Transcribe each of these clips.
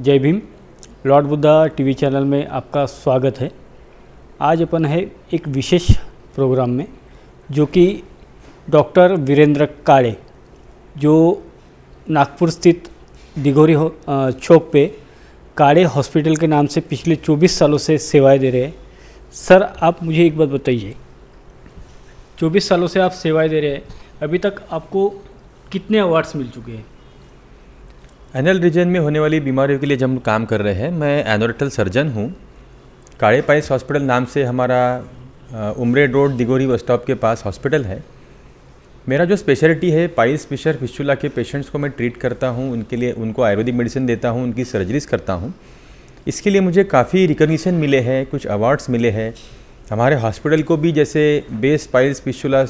जय Bhim. Lord Buddha TV channel में आपका स्वागत है। आज अपन है एक विशेष प्रोग्राम में, जो कि डॉक्टर वीरेंद्र काळे, जो नागपुर स्थित दिघोरी चौक पे काळे हॉस्पिटल के नाम से पिछले 24 सालों से सेवाएं दे रहे हैं। सर, आप मुझे एक बात बताइए, 24 सालों से आप सेवाएं दे रहे हैं, अभी तक आपको कितने अवार्ड्स मिल चुके हैं? एनल रीजन में होने वाली बीमारियों के लिए जब हम काम कर रहे हैं, मैं एनोरेक्टल सर्जन हूँ। काळे पाइल्स हॉस्पिटल नाम से हमारा Umred road Dighori bus stop के पास हॉस्पिटल है। मेरा जो स्पेशलिटी है, पाइल्स फिशर फिस्टुला के पेशेंट्स को मैं ट्रीट करता हूँ, उनके लिए उनको आयुर्वेदिक मेडिसिन देता हूँ, उनकी सर्जरीज करता हूँ। इसके लिए मुझे काफ़ी रिकॉग्निशन मिले हैं, कुछ अवार्ड्स मिले हैं। हमारे हॉस्पिटल को भी जैसे best piles fistula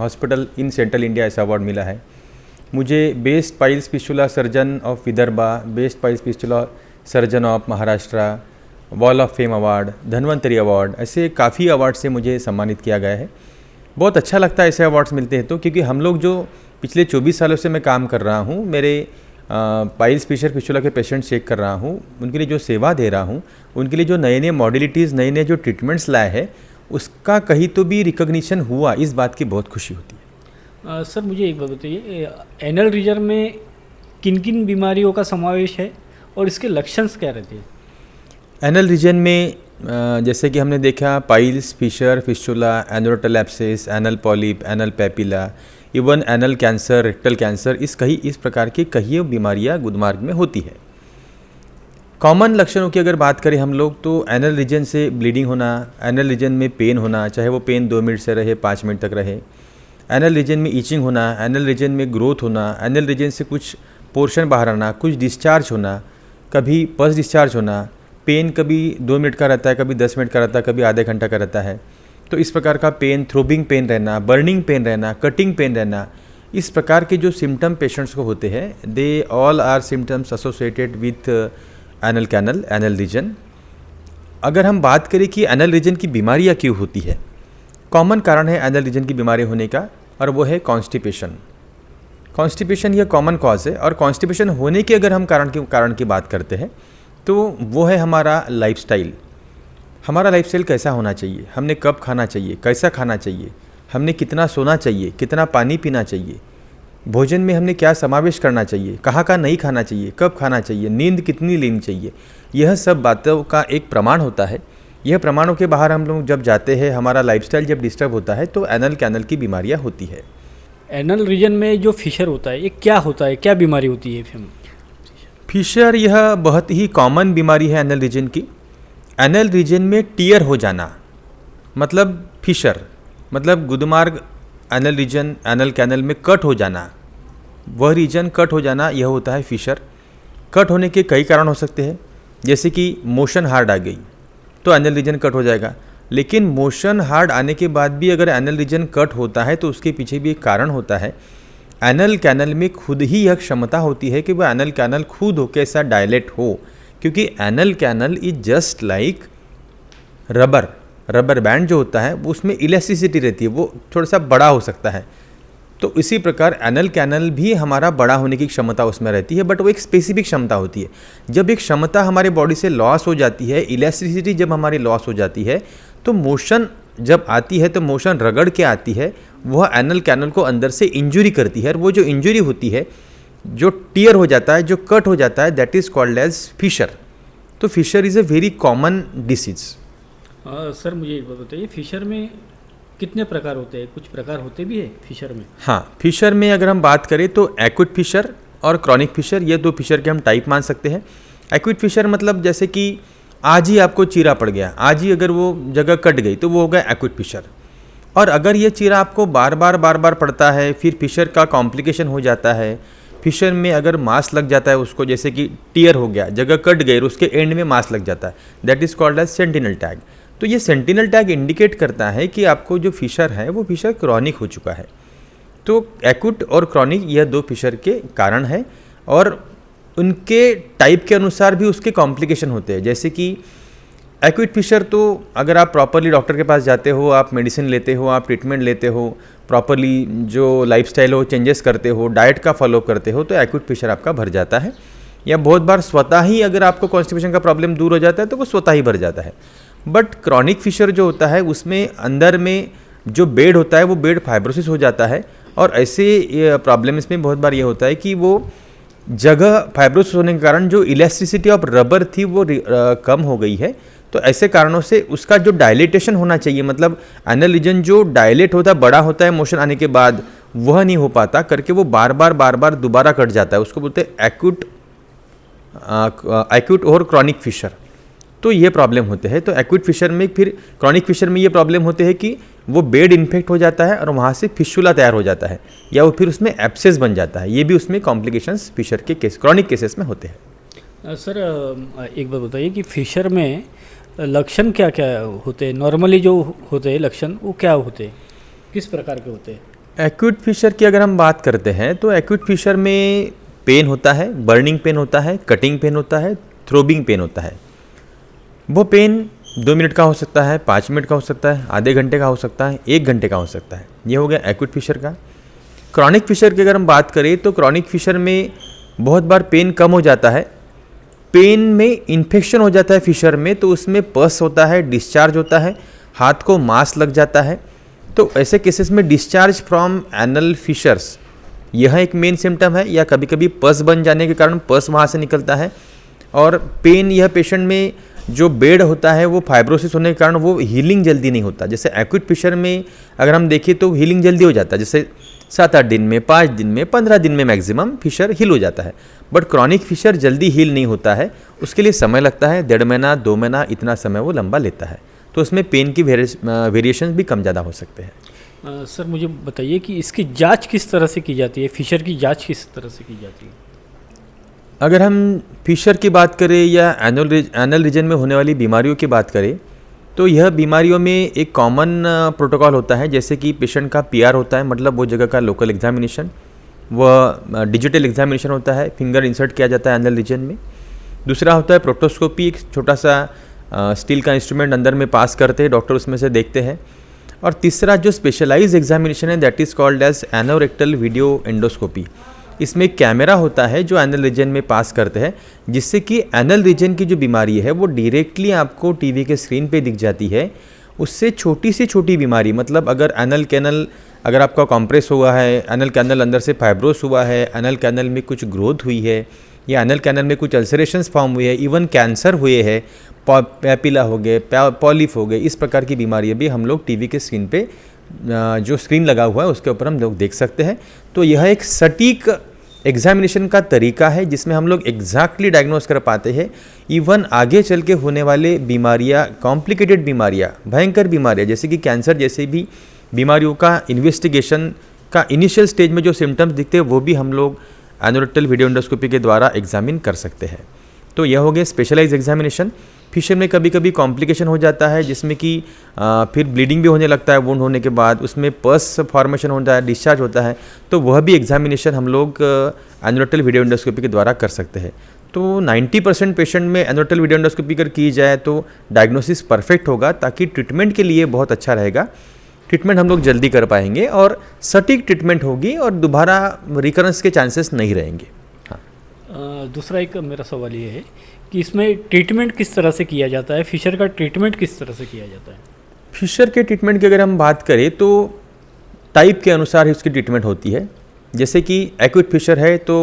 hospital in central India ऐसा अवार्ड मिला है। मुझे best piles fistula surgeon of Vidarbha, best piles fistula surgeon of Maharashtra, wall of fame award, Dhanvantari award, ऐसे काफ़ी अवार्ड से मुझे सम्मानित किया गया है। बहुत अच्छा लगता है ऐसे अवार्ड्स मिलते हैं तो, क्योंकि हम लोग जो पिछले 24 सालों से मैं काम कर रहा हूँ, मेरे पाइल्स फिशर फिस्टुला के पेशेंट चेक कर रहा हूँ, उनके लिए जो सेवा दे रहा हूँ, उनके लिए जो नए नए मॉडलिटीज़, नए नए जो ट्रीटमेंट्स लाए हैं, उसका कहीं तो भी रिकॉग्निशन हुआ, इस बात की बहुत खुशी होती है। सर, मुझे एक बात बताइए, एनल रीजन में किन किन बीमारियों का समावेश है और इसके लक्षण क्या रहते हैं? एनल रीजन में जैसे कि हमने देखा, piles fissure fistula, anorectal abscess, anal polyp, anal papilla, even anal cancer, rectal cancer, इस प्रकार की कई बीमारियां गुदमार्ग में होती है। कॉमन लक्षणों की अगर बात करें हम लोग, तो एनल रीजन से ब्लीडिंग होना, एनल रीजन में पेन होना, चाहे वो पेन 2 मिनट से रहे, 5 मिनट तक रहे, एनल रीजन में ईचिंग होना, एनल रीजन में ग्रोथ होना, एनल रीजन से कुछ पोर्शन बाहर आना, कुछ डिस्चार्ज होना, कभी पस डिस्चार्ज होना, पेन कभी 2 मिनट का रहता है, कभी 10 मिनट का रहता है, कभी आधे घंटा का रहता है। तो इस प्रकार का पेन, थ्रोबिंग पेन रहना, बर्निंग पेन रहना, कटिंग पेन रहना, इस प्रकार के जो सिम्टम पेशेंट्स को होते हैं, they all are symptoms associated with anal canal, anal region. अगर हम बात करें कि एनल रीजन की बीमारियाँ क्यों होती है, कॉमन कारण है एनल रीजन की बीमारी होने का, और वो है कॉन्स्टिपेशन। कॉन्स्टिपेशन यह कॉमन कॉज है, और कॉन्स्टिपेशन होने के अगर हम कारण की बात करते हैं, तो वो है हमारा लाइफस्टाइल। हमारा लाइफस्टाइल कैसा होना चाहिए, हमने कब खाना चाहिए, कैसा खाना चाहिए, हमने कितना सोना चाहिए, कितना पानी पीना चाहिए, भोजन में हमने क्या समावेश करना चाहिए, कहाँ का नहीं खाना चाहिए, कब खाना चाहिए, नींद कितनी लेनी चाहिए, यह सब बातों का एक प्रमाण होता है। यह प्रमाणों के बाहर हम लोग जब जाते हैं, हमारा लाइफस्टाइल जब डिस्टर्ब होता है, तो एनल कैनल की बीमारियां होती है। एनल रीजन में जो फिशर होता है, ये क्या होता है, क्या बीमारी होती है? फिशर यह बहुत ही कॉमन बीमारी है एनल रीजन की। एनल रीजन में टियर हो जाना, मतलब फिशर, मतलब गुदमार्ग एनल रीजन, एनल कैनल में कट हो जाना, वह रीजन कट हो जाना, यह होता है फिशर। कट होने के कई कारण हो सकते हैं, जैसे कि मोशन हार्ड आ गई तो एनल रीजन कट हो जाएगा। लेकिन मोशन हार्ड आने के बाद भी अगर एनल रीजन कट होता है, तो उसके पीछे भी एक कारण होता है। एनल कैनल में खुद ही यह क्षमता होती है कि वह एनल कैनल खुद हो कैसा डायलेट हो, क्योंकि anal canal is just like rubber band जो होता है, उसमें इलास्टिसिटी रहती है, वो थोड़ा सा बड़ा हो सकता है। तो इसी प्रकार एनल कैनल भी हमारा बड़ा होने की क्षमता उसमें रहती है, बट वो एक स्पेसिफिक क्षमता होती है। जब एक क्षमता हमारे बॉडी से लॉस हो जाती है, इलास्टिसिटी जब हमारी लॉस हो जाती है, तो मोशन जब आती है, तो मोशन रगड़ के आती है, वह एनल कैनल को अंदर से इंजुरी करती है। और वो जो इंजुरी होती है, जो टियर हो जाता है, जो कट हो जाता है, that is called as fissure. तो fissure is a very common disease. Sir, मुझे एक बात बताइए, फिशर में कितने प्रकार होते हैं? कुछ प्रकार होते भी है फिशर में? हाँ, फिशर में अगर हम बात करें तो एक्यूट फिशर और क्रॉनिक फिशर, ये 2 फिशर के हम टाइप मान सकते हैं। एक्यूट फिशर मतलब जैसे कि आज ही आपको चीरा पड़ गया, आज ही अगर वो जगह कट गई, तो वो हो गया एक्यूट फिशर। और अगर ये चीरा आपको बार बार पड़ता है, फिर फिशर का कॉम्प्लिकेशन हो जाता है। फिशर में अगर मांस लग जाता है उसको, जैसे कि टियर हो गया, जगह कट गई और उसके एंड में मांस लग जाता है, that is called as sentinel tag. तो ये सेंटिनल टैग इंडिकेट करता है कि आपको जो फिशर है, वो फिशर क्रॉनिक हो चुका है। तो एक्यूट और क्रॉनिक, यह 2 फिशर के कारण है, और उनके टाइप के अनुसार भी उसके कॉम्प्लिकेशन होते हैं। जैसे कि एक्यूट फिशर, तो अगर आप प्रॉपरली डॉक्टर के पास जाते हो, आप मेडिसिन लेते हो, आप ट्रीटमेंट लेते हो, प्रॉपरली जो लाइफस्टाइल हो चेंजेस करते हो, डाइट का फॉलो करते हो, तो एक्यूट फिशर आपका भर जाता है। या बहुत बार स्वतः ही अगर आपको कॉन्स्टिपेशन का प्रॉब्लम दूर हो जाता है तो वो स्वतः ही भर जाता है। बट क्रॉनिक फिशर जो होता है उसमें अंदर में जो बेड होता है वो बेड फाइब्रोसिस हो जाता है, और ऐसे प्रॉब्लम इसमें बहुत बार ये होता है कि वो जगह फाइब्रोसिस होने के कारण जो इलास्टिसिटी ऑफ रबर थी वो कम हो गई है। तो ऐसे कारणों से उसका जो डायलेटेशन होना चाहिए, मतलब एनल रीजन जो डायलेट होता है, बड़ा होता है मोशन आने के बाद, वह नहीं हो पाता करके वो बार बार दोबारा कट जाता है। उसको बोलते हैं एक्यूट और क्रॉनिक फिशर। तो ये प्रॉब्लम होते हैं। तो एक्यूट फिशर में, फिर क्रॉनिक फिशर में ये प्रॉब्लम होते हैं कि वो बेड इन्फेक्ट हो जाता है और वहाँ से फिशुला तैयार हो जाता है, या वो फिर उसमें एब्सेस बन जाता है। ये भी उसमें कॉम्प्लिकेशंस फिशर के केस, क्रॉनिक केसेस में होते हैं। सर एक बात बताइए कि फिशर में लक्षण क्या क्या होते हैं? नॉर्मली जो होते हैं लक्षण वो क्या होते हैं, किस प्रकार के होते हैं? एक्यूट फिशर की अगर हम बात करते हैं तो एक्यूट फिशर में पेन होता है, बर्निंग पेन होता है, कटिंग पेन होता है, थ्रोबिंग पेन होता है। वो पेन 2 मिनट का हो सकता है, 5 मिनट का हो सकता है, आधे घंटे का हो सकता है, 1 घंटे का हो सकता है। ये हो गया एक्यूट फिशर का। क्रॉनिक फिशर की अगर हम बात करें तो क्रॉनिक फिशर में बहुत बार पेन कम हो जाता है, पेन में इन्फेक्शन हो जाता है फिशर में, तो उसमें पस होता है, डिस्चार्ज होता है, हाथ को मांस लग जाता है। तो ऐसे केसेस में डिस्चार्ज फ्रॉम एनल फिशर्स यह एक मेन सिम्टम है, या कभी कभी पस बन जाने के कारण पस वहाँ से निकलता है। और पेन यह पेशेंट में जो बेड होता है वो फाइब्रोसिस होने के कारण वो हीलिंग जल्दी नहीं होता। जैसे एक्यूट फिशर में अगर हम देखें तो हीलिंग जल्दी हो जाता है, जैसे 7-8 दिन में, 5 दिन में, 15 दिन में मैक्सिमम फिशर हील हो जाता है। बट क्रॉनिक फिशर जल्दी हील नहीं होता है, उसके लिए समय लगता है, 1.5 महीना 2 महीना इतना समय वो लंबा लेता है। तो उसमें पेन की वेरिएशन भी कम ज़्यादा हो सकते हैं। सर मुझे बताइए कि इसकी जांच किस तरह से की जाती है, फिशर की जांच किस तरह से की जाती है? अगर हम फिशर की बात करें या एनल रीजन में होने वाली बीमारियों की बात करें तो यह बीमारियों में एक कॉमन प्रोटोकॉल होता है। जैसे कि पेशेंट का पीआर होता है, मतलब वो जगह का लोकल एग्जामिनेशन, वह डिजिटल एग्जामिनेशन होता है, फिंगर इंसर्ट किया जाता है एनल रीजन में। दूसरा होता है प्रोक्टोस्कोपी, एक छोटा सा स्टील का इंस्ट्रूमेंट अंदर में पास करते हैं, डॉक्टर उसमें से देखते हैं। और तीसरा जो स्पेशलाइज एग्जामिनेशन है that is called as anorectal video endoscopy. इसमें एक कैमरा होता है जो एनल रीजन में पास करते हैं, जिससे कि एनल रीजन की जो बीमारी है वो डायरेक्टली आपको टीवी के स्क्रीन पे दिख जाती है। उससे छोटी से छोटी बीमारी, मतलब अगर एनल कैनल अगर आपका कॉम्प्रेस हुआ है, एनल कैनल अंदर से फाइब्रोस हुआ है, एनल कैनल में कुछ ग्रोथ हुई है, या एनल कैनल में कुछ अल्सरेशंस फॉर्म हुए हैं, इवन कैंसर हुए हैं, पैपिला हो गए, पॉलिप हो गए, इस प्रकार की बीमारियाँ भी हम लोग टीवी के स्क्रीन पे जो स्क्रीन लगा हुआ है उसके ऊपर हम लोग देख सकते हैं। तो यह एक सटीक एग्जामिनेशन का तरीका है जिसमें हम लोग एग्जैक्टली डायग्नोस कर पाते हैं। इवन आगे चल के होने वाले बीमारियाँ, कॉम्प्लिकेटेड बीमारियाँ, भयंकर बीमारियाँ जैसे कि कैंसर जैसे भी बीमारियों का इन्वेस्टिगेशन का इनिशियल स्टेज में जो सिम्टम्स दिखते हैं वो भी हम लोग एनोरेक्टल वीडियो एंडोस्कोपी के द्वारा एग्जामिन कर सकते हैं। तो यह हो गया स्पेशलाइज एग्जामिनेशन। फिशर में कभी कभी कॉम्प्लिकेशन हो जाता है जिसमें कि फिर ब्लीडिंग भी होने लगता है वुंड होने के बाद, उसमें पस फॉर्मेशन होता है, डिस्चार्ज होता है, तो वह भी एग्जामिनेशन हम लोग एनोरेक्टल वीडियो एंडोस्कोपी के द्वारा कर सकते हैं। तो 90% पेशेंट में एनोरेक्टल वीडियो एंडोस्कोपी अगर की जाए तो डायग्नोसिस परफेक्ट होगा, ताकि ट्रीटमेंट के लिए बहुत अच्छा रहेगा। ट्रीटमेंट हम लोग जल्दी कर पाएंगे और सटीक ट्रीटमेंट होगी और दोबारा रिकरेंस के चांसेस नहीं रहेंगे। हाँ, दूसरा एक मेरा सवाल ये है कि इसमें ट्रीटमेंट किस तरह से किया जाता है, फिशर का ट्रीटमेंट किस तरह से किया जाता है? फिशर के ट्रीटमेंट की अगर हम बात करें तो टाइप के अनुसार ही उसकी ट्रीटमेंट होती है। जैसे कि एक्यूट फिशर है तो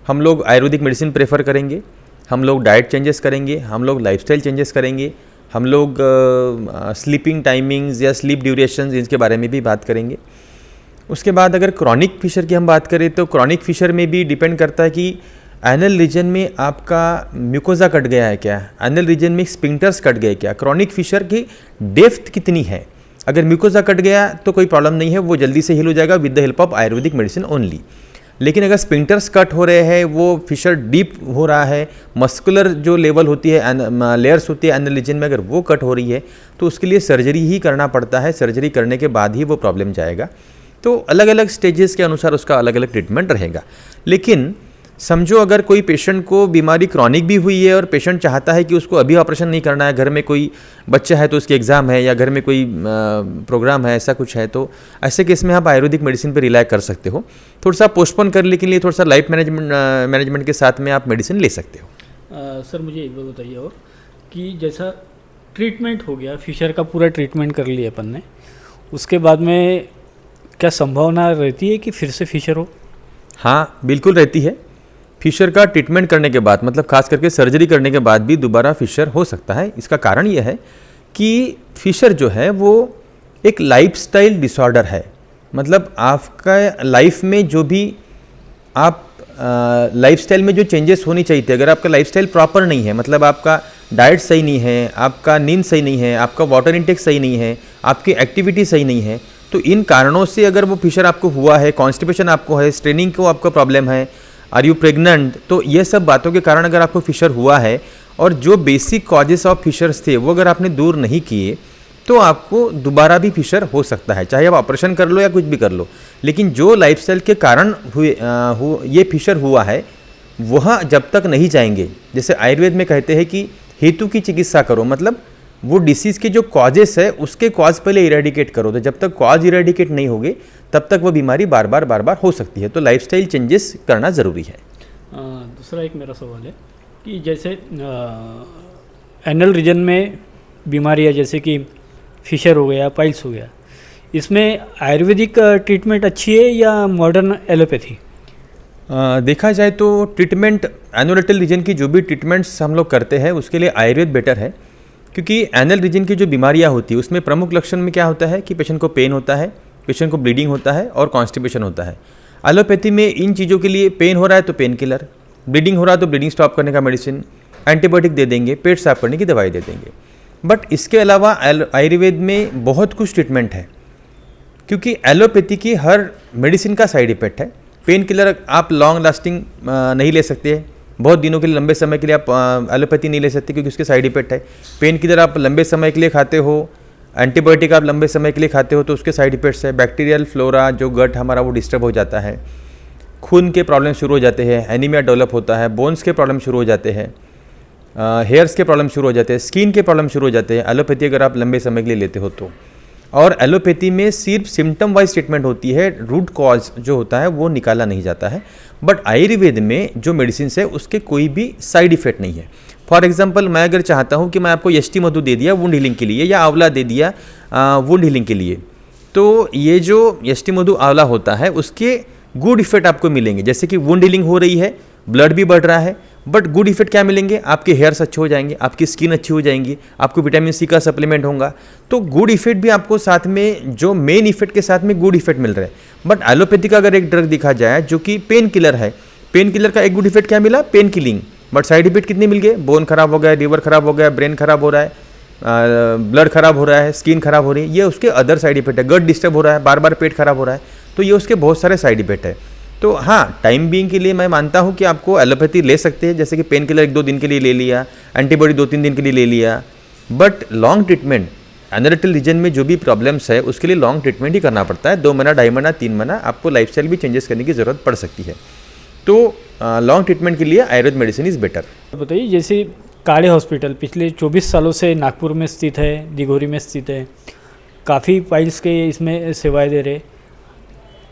हम लोग आयुर्वेदिक मेडिसिन प्रेफर करेंगे, हम लोग डाइट चेंजेस करेंगे, हम लोग लाइफस्टाइल चेंजेस करेंगे, हम लोग स्लीपिंग टाइमिंग्स या स्लीप ड्यूरेशंस इनके बारे में भी बात करेंगे। उसके बाद अगर क्रॉनिक फिशर की हम बात करें तो क्रॉनिक फिशर में भी डिपेंड करता है कि एनल रीजन में आपका म्यूकोजा कट गया है क्या, एनल रीजन में स्पिंक्टर्स कट गए क्या, क्रॉनिक फिशर की डेप्थ कितनी है। अगर म्यूकोजा कट गया तो कोई प्रॉब्लम नहीं है, वो जल्दी से हील हो जाएगा with the help of Ayurvedic medicine only. लेकिन अगर स्पिंक्टर्स कट हो रहे हैं, वो फिशर डीप हो रहा है, मस्कुलर जो लेवल होती है, लेयर्स होती है एनल रीजन में, अगर वो कट हो रही है तो उसके लिए सर्जरी ही करना पड़ता है। सर्जरी करने के बाद ही वो प्रॉब्लम जाएगा। तो अलग अलग स्टेजेस के अनुसार उसका अलग अलग ट्रीटमेंट रहेगा। लेकिन समझो अगर कोई पेशेंट को बीमारी क्रॉनिक भी हुई है और पेशेंट चाहता है कि उसको अभी ऑपरेशन नहीं करना है, घर में कोई बच्चा है तो उसके एग्ज़ाम है या घर में कोई प्रोग्राम है, ऐसा कुछ है, तो ऐसे केस में आप आयुर्वेदिक मेडिसिन पर रिलाई कर सकते हो। थोड़ा सा पोस्टपोन करने के लिए थोड़ा सा लाइफ मैनेजमेंट के साथ में आप मेडिसिन ले सकते हो। सर मुझे एक बात बताइए और कि जैसा ट्रीटमेंट हो गया, फिशर का पूरा ट्रीटमेंट कर लिया अपन ने, उसके बाद में क्या संभावना रहती है कि फिर से फिशर हो? हाँ, बिल्कुल रहती है। फिशर का ट्रीटमेंट करने के बाद, मतलब खास करके सर्जरी करने के बाद भी दोबारा फिशर हो सकता है। इसका कारण यह है कि फिशर जो है वो एक लाइफस्टाइल डिसऑर्डर है। मतलब आपका लाइफ में जो भी आप लाइफस्टाइल में जो चेंजेस होनी चाहिए थे, अगर आपका लाइफस्टाइल प्रॉपर नहीं है, मतलब आपका डाइट सही नहीं है, आपका नींद सही नहीं है, आपका वाटर इंटेक सही नहीं है, आपकी एक्टिविटी सही नहीं है, तो इन कारणों से अगर वो फिशर आपको हुआ है, कॉन्स्टिपेशन आपको है, स्ट्रेनिंग को आपको प्रॉब्लम है, आर यू प्रेग्नेंट, तो ये सब बातों के कारण अगर आपको फिशर हुआ है और जो बेसिक कॉजेस ऑफ फिशर्स थे वो अगर आपने दूर नहीं किए तो आपको दोबारा भी फिशर हो सकता है, चाहे आप ऑपरेशन कर लो या कुछ भी कर लो। लेकिन जो लाइफस्टाइल के कारण ये फिशर हुआ है वह जब तक नहीं जाएंगे, जैसे आयुर्वेद में कहते हैं कि हेतु की चिकित्सा करो, मतलब वो डिसीज़ के जो कॉजेस है उसके कॉज पहले इरेडिकेट करो। तो जब तक कॉज इरेडिकेट नहीं होंगे तब तक वो बीमारी बार बार हो सकती है। तो लाइफस्टाइल चेंजेस करना ज़रूरी है। दूसरा एक मेरा सवाल है कि जैसे एनल रीजन में बीमारियाँ जैसे कि फिशर हो गया, पाइल्स हो गया, इसमें आयुर्वेदिक ट्रीटमेंट अच्छी है या मॉडर्न एलोपैथी? देखा जाए तो ट्रीटमेंट एनोरेटल रीजन की जो भी ट्रीटमेंट्स हम लोग करते हैं उसके लिए आयुर्वेद बेटर है, क्योंकि एनल रीजन की जो बीमारियां होती है उसमें प्रमुख लक्षण में क्या होता है कि पेशेंट को पेन होता है, पेशेंट को ब्लीडिंग होता है और कॉन्स्टिपेशन होता है। एलोपैथी में इन चीज़ों के लिए पेन हो रहा है तो पेन किलर, ब्लीडिंग हो रहा है तो ब्लीडिंग स्टॉप करने का मेडिसिन, एंटीबायोटिक दे देंगे, पेट साफ करने की दवाई दे देंगे। बट इसके अलावा आयुर्वेद में बहुत कुछ ट्रीटमेंट है, क्योंकि एलोपैथी की हर मेडिसिन का साइड इफेक्ट है। पेन किलर आप लॉन्ग लास्टिंग नहीं ले सकते, बहुत दिनों के लिए, लंबे समय के लिए आप एलोपैथी नहीं ले सकते क्योंकि उसके साइड इफेक्ट है। पेन किलर आप लंबे समय के लिए खाते हो, एंटीबायोटिक आप लंबे समय के लिए खाते हो तो उसके साइड इफेक्ट्स है। बैक्टीरियल फ्लोरा जो गट हमारा वो डिस्टर्ब हो जाता है, खून के प्रॉब्लम शुरू हो जाते हैं, एनीमिया डेवलप होता है, बोन्स के प्रॉब्लम शुरू हो जाते हैं, हेयर्स के प्रॉब्लम शुरू हो जाते हैं, स्किन के प्रॉब्लम शुरू हो जाते हैं एलोपैथी अगर आप लंबे समय के लिए लेते हो तो। और एलोपैथी में सिर्फ सिम्टम वाइज ट्रीटमेंट होती है, रूट कॉज जो होता है वो निकाला नहीं जाता है। बट आयुर्वेद में जो मेडिसिन है उसके कोई भी साइड इफेक्ट नहीं है। फॉर एग्जांपल मैं अगर चाहता हूँ कि मैं आपको यष्टि मधु दे दिया वुंड हीलिंग के लिए या आंवला दे दिया वुंड हीलिंग के लिए, तो ये जो यष्टि मधु आंवला होता है उसके गुड इफेक्ट आपको मिलेंगे। जैसे कि वुंड हीलिंग हो रही है, ब्लड भी बढ़ रहा है, बट गुड इफेक्ट क्या मिलेंगे, आपके हेयर्स अच्छे हो जाएंगे, आपकी स्किन अच्छी हो जाएंगी, आपको विटामिन सी का सप्लीमेंट होगा। तो गुड इफेक्ट भी आपको साथ में, जो मेन इफेक्ट के साथ में गुड इफेक्ट मिल रहा है। बट एलोपैथी का अगर एक ड्रग दिखा जाए जो कि पेन किलर है, पेन किलर का एक गुड इफेक्ट क्या मिला, pain killing, but side effect कितने मिल गए, बोन खराब हो गया, लीवर खराब हो गया, ब्रेन खराब हो रहा है, ब्लड खराब हो रहा है, स्किन खराब हो रही है, ये उसके अदर साइड इफेक्ट है। गट डिस्टर्ब हो रहा है, बार बार पेट खराब हो रहा है, तो ये उसके बहुत सारे साइड इफेक्ट है। तो हाँ, टाइम बीइंग के लिए मैं मानता हूँ कि आपको एलोपैथी ले सकते हैं, जैसे कि पेन किलर 1-2 दिन के लिए ले लिया, एंटीबॉडी 2-3 दिन के लिए ले लिया, बट लॉन्ग ट्रीटमेंट एनोरेटल रीजन में जो भी प्रॉब्लम्स है उसके लिए लॉन्ग ट्रीटमेंट ही करना पड़ता है। 2 महीना, 2.5 महीना, 3 महीना आपको लाइफस्टाइल भी चेंजेस करने की ज़रूरत पड़ सकती है। तो लॉन्ग ट्रीटमेंट के लिए आयुर्वेद मेडिसिन इज़ बेटर। बताइए, जैसे काड़े हॉस्पिटल पिछले 24 सालों से नागपुर में स्थित है, दिघोरी में स्थित है, काफ़ी पाइल्स के इसमें सेवाएं दे रहे।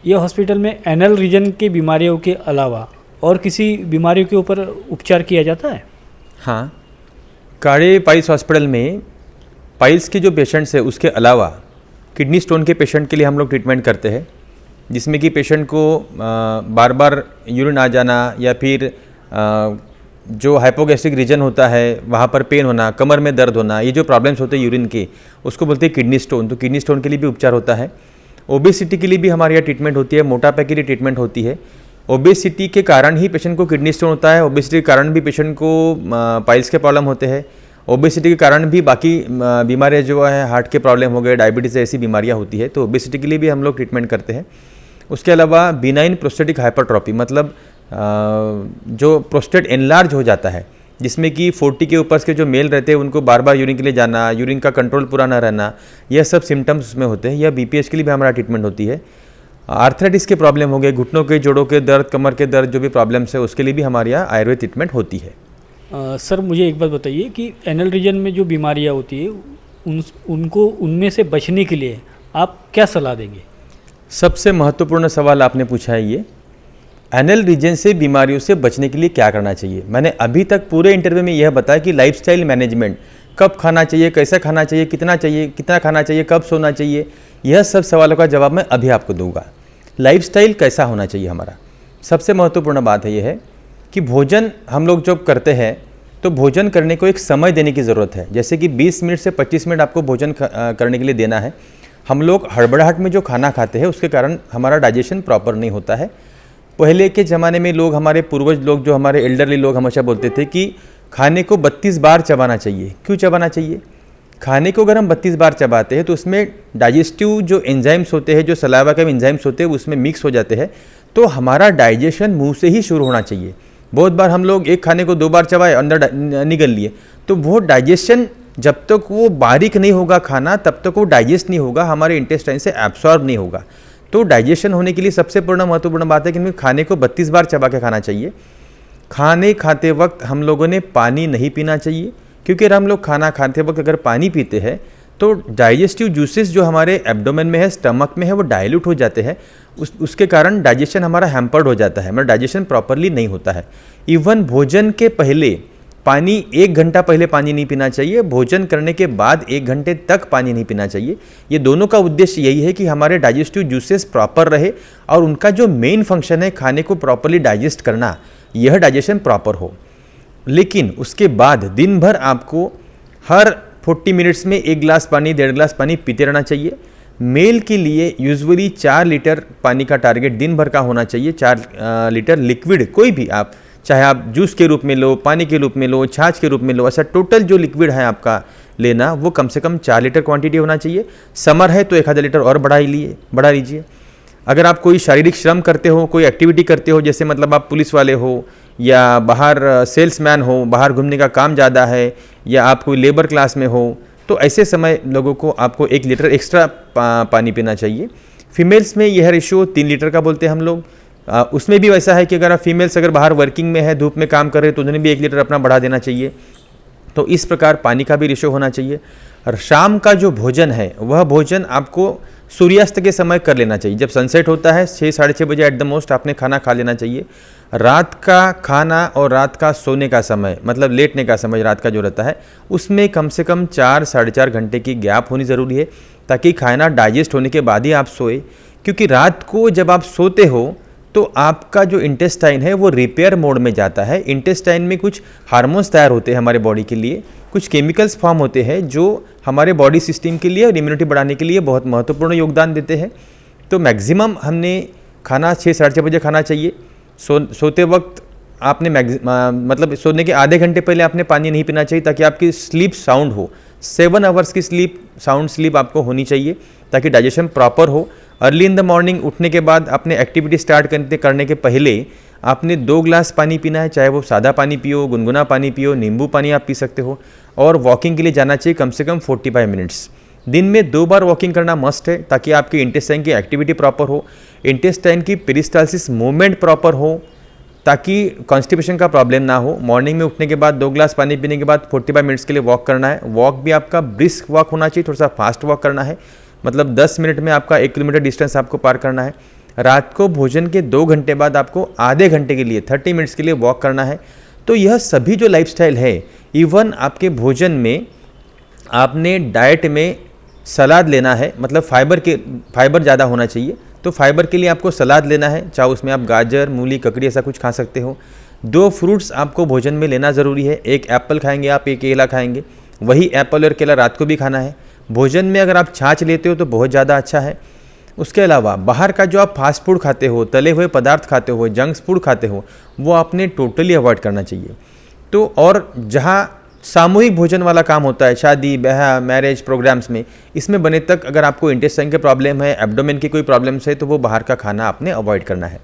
यह हॉस्पिटल में एनल रीजन की बीमारियों के अलावा और किसी बीमारियों के ऊपर उपचार किया जाता है? हाँ, काड़े पाइल्स हॉस्पिटल में पाइल्स के जो पेशेंट्स है उसके अलावा किडनी स्टोन के पेशेंट के लिए हम लोग ट्रीटमेंट करते हैं, जिसमें कि पेशेंट को बार बार यूरिन आ जाना या फिर जो हाइपोगैस्ट्रिक रीजन होता है वहाँ पर पेन होना, कमर में दर्द होना, ये जो प्रॉब्लम्स होते हैं यूरिन के, उसको बोलते हैं किडनी स्टोन। तो किडनी स्टोन के लिए भी उपचार होता है। ओबेसिटी के लिए भी हमारे यहाँ ट्रीटमेंट होती है, मोटापे के लिए ट्रीटमेंट होती है। ओबेसिटी के कारण ही पेशेंट को किडनी स्टोन होता है, ओबेसिटी के कारण भी पेशेंट को पाइल्स के प्रॉब्लम होते हैं, ओबेसिटी के कारण भी बाकी बीमारियाँ जो है, हार्ट के प्रॉब्लम हो गए, डायबिटीज़ ऐसी बीमारियाँ होती है, तो ओबेसिटी के लिए भी हम लोग ट्रीटमेंट करते हैं। उसके अलावा बिनाइन प्रोस्टेटिक हाइपरट्रॉफी, मतलब जो प्रोस्टेट एनलार्ज हो जाता है, जिसमें कि 40 के ऊपर के जो मेल रहते हैं उनको बार बार यूरिन के लिए जाना, यूरिन का कंट्रोल पूरा ना रहना, यह सब सिम्टम्स उसमें होते हैं। यह BPH के लिए भी हमारा ट्रीटमेंट होती है। आर्थराइटिस के प्रॉब्लम हो गए, घुटनों के जोड़ों के दर्द, कमर के दर्द, जो भी प्रॉब्लम्स है उसके लिए भी हमारे यहाँ आयुर्वेद ट्रीटमेंट होती है। सर मुझे एक बात बताइए कि एनल रीजन में जो बीमारियां होती है उनको उनमें से बचने के लिए आप क्या सलाह देंगे? सबसे महत्वपूर्ण सवाल आपने पूछा है ये, एनल रीजन से बीमारियों से बचने के लिए क्या करना चाहिए। मैंने अभी तक पूरे इंटरव्यू में यह बताया कि लाइफस्टाइल मैनेजमेंट, कब खाना चाहिए, कैसा खाना चाहिए, कितना खाना चाहिए, कब सोना चाहिए, यह सब सवालों का जवाब मैं अभी आपको दूंगा। लाइफस्टाइल कैसा होना चाहिए हमारा, सबसे महत्वपूर्ण बात है यह है कि भोजन हम लोग जब करते हैं तो भोजन करने को एक समय देने की ज़रूरत है। जैसे कि 20 मिनट से 25 मिनट आपको भोजन करने के लिए देना है। हम लोग हड़बड़ाहट में जो खाना खाते हैं उसके कारण हमारा डाइजेशन प्रॉपर नहीं होता है। पहले के ज़माने में लोग, हमारे पूर्वज लोग, जो हमारे एल्डरली लोग हमेशा बोलते थे कि खाने को 32 बार चबाना चाहिए। क्यों चबाना चाहिए? खाने को अगर हम 32 बार चबाते हैं तो उसमें डाइजेस्टिव जो एंजाइम्स होते हैं, जो सलाइवा के एंजाइम्स होते हैं, उसमें मिक्स हो जाते हैं, तो हमारा डाइजेशन मुंह से ही शुरू होना चाहिए। बहुत बार हम लोग एक खाने को 2 बार चबाए, अंदर निगल लिए, तो वो डाइजेशन जब तक वो बारीक नहीं होगा खाना, तब तक वो डाइजेस्ट नहीं होगा, हमारे इंटेस्टाइन से एब्सॉर्ब नहीं होगा। तो डाइजेशन होने के लिए सबसे महत्वपूर्ण बात है कि हमें खाने को 32 बार चबा के खाना चाहिए। खाने खाते वक्त हम लोगों ने पानी नहीं पीना चाहिए, क्योंकि अगर हम लोग खाना खाते वक्त अगर पानी पीते हैं तो डाइजेस्टिव जूसेस जो हमारे एब्डोमेन में है, स्टमक में है, वो डाइल्यूट हो जाते हैं। उसके कारण डाइजेशन हमारा हैम्पर्ड हो जाता है, हमारा डाइजेशन प्रॉपरली नहीं होता है। इवन भोजन के पहले पानी 1 घंटा पहले पानी नहीं पीना चाहिए, भोजन करने के बाद 1 घंटे तक पानी नहीं पीना चाहिए। ये दोनों का उद्देश्य यही है कि हमारे डाइजेस्टिव जूसेस प्रॉपर रहे और उनका जो मेन फंक्शन है खाने को प्रॉपरली डाइजेस्ट करना, यह डाइजेशन प्रॉपर हो। लेकिन उसके बाद दिन भर आपको हर 40 मिनट्स में 1 गिलास पानी, 1.5 गिलास पानी पीते रहना चाहिए। मेल के लिए यूजुअली 4 लीटर पानी का टारगेट दिन भर का होना चाहिए। 4 लीटर लिक्विड, कोई भी आप, चाहे आप जूस के रूप में लो, पानी के रूप में लो, छाछ के रूप में लो, ऐसा टोटल जो लिक्विड है आपका लेना, वो कम से कम 4 लीटर क्वांटिटी होना चाहिए। समर है तो 1 लीटर और बढ़ा लीजिए। अगर आप कोई शारीरिक श्रम करते हो, कोई एक्टिविटी करते हो, जैसे मतलब आप पुलिस वाले हो या बाहर सेल्समैन हो, बाहर घूमने का काम ज़्यादा है, या आप कोई लेबर क्लास में हो, तो ऐसे समय लोगों को आपको 1 लीटर एक्स्ट्रा पानी पीना चाहिए। फीमेल्स में यह रेशियो 3 लीटर का बोलते हैं हम लोग। उसमें भी वैसा है कि अगर आप फीमेल्स अगर बाहर वर्किंग में है, धूप में काम कर रहे हैं, तो उन्हें भी 1 लीटर अपना बढ़ा देना चाहिए। तो इस प्रकार पानी का भी रेशियो होना चाहिए। और शाम का जो भोजन है वह भोजन आपको सूर्यास्त के समय कर लेना चाहिए। जब सनसेट होता है 6 साढ़े 6 बजे एट द मोस्ट आपने खाना खा लेना चाहिए। रात का खाना और रात का सोने का समय, मतलब लेटने का समय रात का जो रहता है, उसमें कम से कम 4 साढ़े 4 घंटे की गैप होनी ज़रूरी है, ताकि खाना डाइजेस्ट होने के बाद ही आप सोए। क्योंकि रात को जब आप सोते हो तो आपका जो इंटेस्टाइन है वो रिपेयर मोड में जाता है। इंटेस्टाइन में कुछ हार्मोन्स तैयार होते हैं हमारे बॉडी के लिए, कुछ केमिकल्स फॉर्म होते हैं जो हमारे बॉडी सिस्टम के लिए और इम्यूनिटी बढ़ाने के लिए बहुत महत्वपूर्ण योगदान देते हैं। तो मैक्सिमम हमने खाना 6 साढ़े 6 बजे खाना चाहिए। सोते वक्त आपने मतलब सोने के आधे घंटे पहले आपने पानी नहीं पीना चाहिए, ताकि आपकी स्लीप साउंड हो। 7 आवर्स की साउंड स्लीप आपको होनी चाहिए, ताकि डाइजेशन प्रॉपर हो। अर्ली इन द मॉर्निंग उठने के बाद अपने एक्टिविटी स्टार्ट करने के पहले आपने 2 गिलास पानी पीना है, चाहे वो सादा पानी पियो, गुनगुना पानी पियो, नींबू पानी आप पी सकते हो। और वॉकिंग के लिए जाना चाहिए कम से कम 45 मिनट्स। दिन में 2 बार वॉकिंग करना मस्ट है, ताकि आपकी इंटेस्टाइन की एक्टिविटी प्रॉपर हो, इंटेस्टाइन की पेरिस्टालसिस मूवमेंट प्रॉपर हो, ताकि कॉन्स्टिपेशन का प्रॉब्लम ना हो। मॉर्निंग में उठने के बाद 2 गिलास पानी पीने के बाद 45 मिनट्स के लिए वॉक करना है। वॉक भी आपका ब्रिस्क वॉक होना चाहिए, थोड़ा सा फास्ट वॉक करना है, मतलब 10 मिनट में आपका 1 किलोमीटर डिस्टेंस आपको पार करना है। रात को भोजन के 2 घंटे बाद आपको आधे घंटे के लिए 30 मिनट्स के लिए वॉक करना है। तो यह सभी जो लाइफस्टाइल है, इवन आपके भोजन में आपने डाइट में सलाद लेना है, मतलब फाइबर ज़्यादा होना चाहिए। तो फाइबर के लिए आपको सलाद लेना है, चाहे उसमें आप गाजर, मूली, ककड़ी ऐसा कुछ खा सकते हो। 2 फ्रूट्स आपको भोजन में लेना ज़रूरी है। 1 एप्पल खाएंगे आप, 1 केला खाएंगे, वही एप्पल और केला रात को भी खाना है। भोजन में अगर आप छाछ लेते हो तो बहुत ज़्यादा अच्छा है। उसके अलावा बाहर का जो आप फास्ट फूड खाते हो, तले हुए पदार्थ खाते हो, जंक फूड खाते हो, वो आपने टोटली अवॉइड करना चाहिए। तो और जहाँ सामूहिक भोजन वाला काम होता है, शादी ब्याह मैरिज प्रोग्राम्स में, इसमें बने तक अगर आपको इंटेस्टाइन के प्रॉब्लम है, एब्डोमेन की कोई प्रॉब्लम्स है, तो वो बाहर का खाना आपने अवॉइड करना है।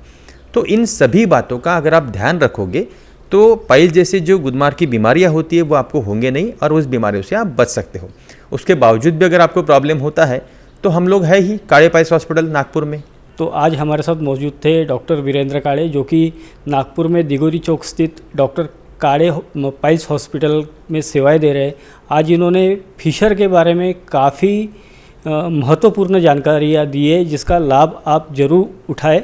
तो इन सभी बातों का अगर आप ध्यान रखोगे तो पाइल्स जैसे जो गुदमार्ग की बीमारियां होती है वो आपको होंगे नहीं, और उस बीमारियों से आप बच सकते हो। उसके बावजूद भी अगर आपको प्रॉब्लम होता है तो हम लोग है ही काड़े पाइल्स हॉस्पिटल नागपुर में, तो आज हमारे साथ मौजूद थे डॉक्टर वीरेंद्र काड़े, जो कि नागपुर में दिगोरी चौक स्थित डॉक्टर काड़े पाइल्स हॉस्पिटल में सेवाएं दे रहे हैं। आज इन्होंने फिशर के बारे में काफ़ी महत्वपूर्ण जानकारियाँ दी है, जिसका लाभ आप ज़रूर उठाएं।